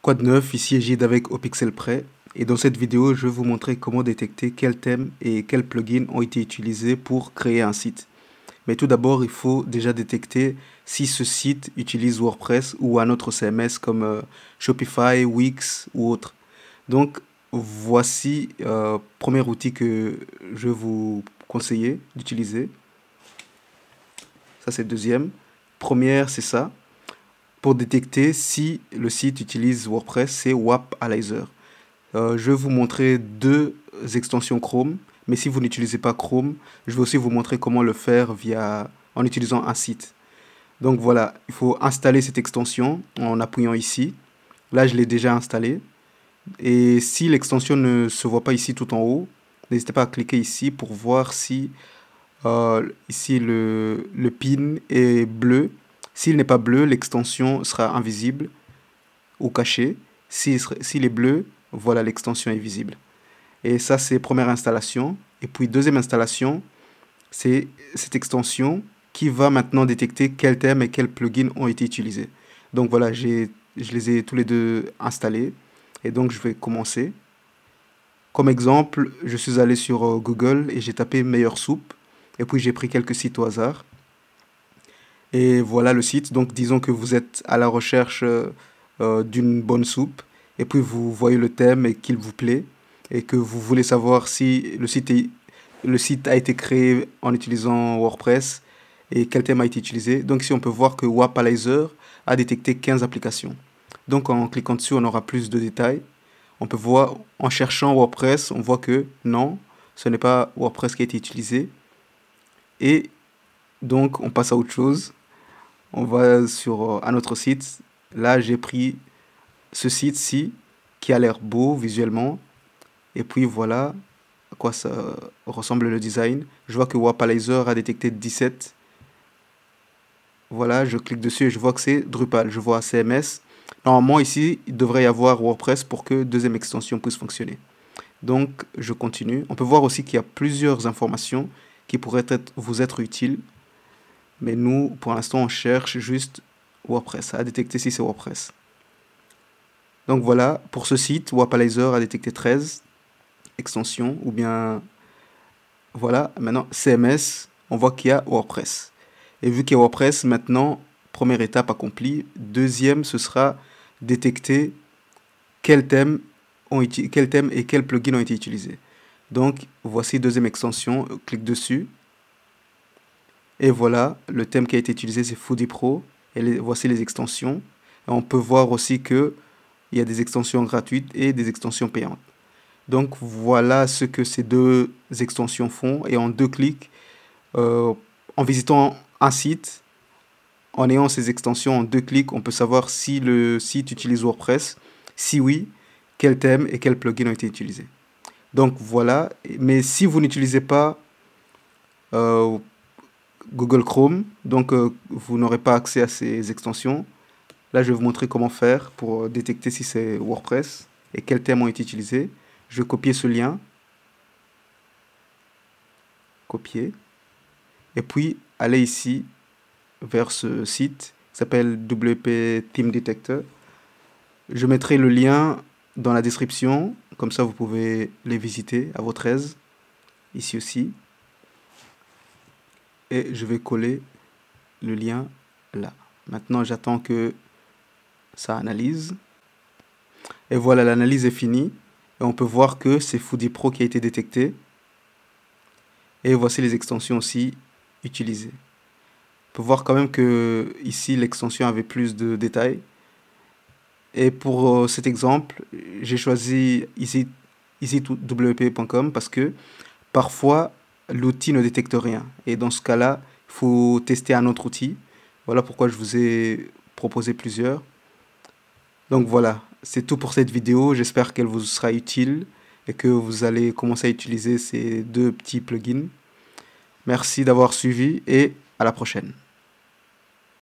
Quoi de neuf, ici Egide avec Au Pixel Près. Et dans cette vidéo, je vais vous montrer comment détecter quels thèmes et quels plugins ont été utilisés pour créer un site. Mais tout d'abord, il faut déjà détecter si ce site utilise WordPress ou un autre CMS comme Shopify, Wix ou autre. Donc, voici premier outil que je vais vous conseiller d'utiliser. Ça, c'est le deuxième. Première, c'est ça. Pour détecter si le site utilise WordPress, c'est WAP Analyzer. Je vais vous montrer deux extensions Chrome, mais si vous n'utilisez pas Chrome, je vais aussi vous montrer comment le faire en utilisant un site. Donc voilà, il faut installer cette extension en appuyant ici. Là, je l'ai déjà installée. Et si l'extension ne se voit pas ici tout en haut, n'hésitez pas à cliquer ici pour voir si ici le pin est bleu. S'il n'est pas bleu, l'extension sera invisible ou cachée. S'il est bleu, voilà, l'extension est visible. Et ça, c'est première installation. Et puis, deuxième installation, c'est cette extension qui va maintenant détecter quels thèmes et quels plugins ont été utilisés. Donc voilà, je les ai tous les deux installés. Et donc, je vais commencer. Comme exemple, je suis allé sur Google et j'ai tapé meilleure soupe. Et puis, j'ai pris quelques sites au hasard. Et voilà le site. Donc, disons que vous êtes à la recherche d'une bonne soupe. Et puis, vous voyez le thème et qu'il vous plaît. Et que vous voulez savoir si le site a été créé en utilisant WordPress et quel thème a été utilisé. Donc, ici, on peut voir que Wapalizer a détecté 15 applications. Donc, en cliquant dessus, on aura plus de détails. On peut voir, en cherchant WordPress, on voit que non, ce n'est pas WordPress qui a été utilisé. Et donc, on passe à autre chose. On va sur un autre site. Là, j'ai pris ce site-ci qui a l'air beau visuellement. Et puis voilà à quoi ça ressemble le design. Je vois que Wapalizer a détecté 17. Voilà, je clique dessus et je vois que c'est Drupal. Je vois CMS. Normalement, ici, il devrait y avoir WordPress pour que deuxième extension puisse fonctionner. Donc, je continue. On peut voir aussi qu'il y a plusieurs informations qui pourraient vous être utiles. Mais nous, pour l'instant, on cherche juste WordPress, à détecter si c'est WordPress. Donc voilà, pour ce site, Wapalizer a détecté 13 extensions, ou bien, voilà, maintenant, CMS, on voit qu'il y a WordPress. Et vu qu'il y a WordPress, maintenant, première étape accomplie. Deuxième, ce sera détecter quels thèmes et quels plugins ont été utilisés. Donc, voici deuxième extension, clique dessus. Et voilà, le thème qui a été utilisé, c'est Foodie Pro. Et voici les extensions. Et on peut voir aussi qu'il y a des extensions gratuites et des extensions payantes. Donc, voilà ce que ces deux extensions font. Et en deux clics, en visitant un site, en ayant ces extensions en deux clics, on peut savoir si le site utilise WordPress. Si oui, quel thème et quel plugin ont été utilisés. Donc, voilà. Mais si vous n'utilisez pas Google Chrome, donc vous n'aurez pas accès à ces extensions. Là, je vais vous montrer comment faire pour détecter si c'est WordPress et quels thèmes ont été utilisés. Je vais copier ce lien. Copier. Et puis, aller ici vers ce site qui s'appelle WP Theme Detector. Je mettrai le lien dans la description. Comme ça, vous pouvez les visiter à votre aise. Ici aussi. Et je vais coller le lien là. Maintenant, j'attends que ça analyse. Et voilà, l'analyse est finie. Et on peut voir que c'est Foodie Pro qui a été détecté. Et voici les extensions aussi utilisées. On peut voir quand même que ici, l'extension avait plus de détails. Et pour cet exemple, j'ai choisi ici wp.com parce que parfois, l'outil ne détecte rien. Et dans ce cas-là, il faut tester un autre outil. Voilà pourquoi je vous ai proposé plusieurs. Donc voilà, c'est tout pour cette vidéo. J'espère qu'elle vous sera utile et que vous allez commencer à utiliser ces deux petits plugins. Merci d'avoir suivi et à la prochaine.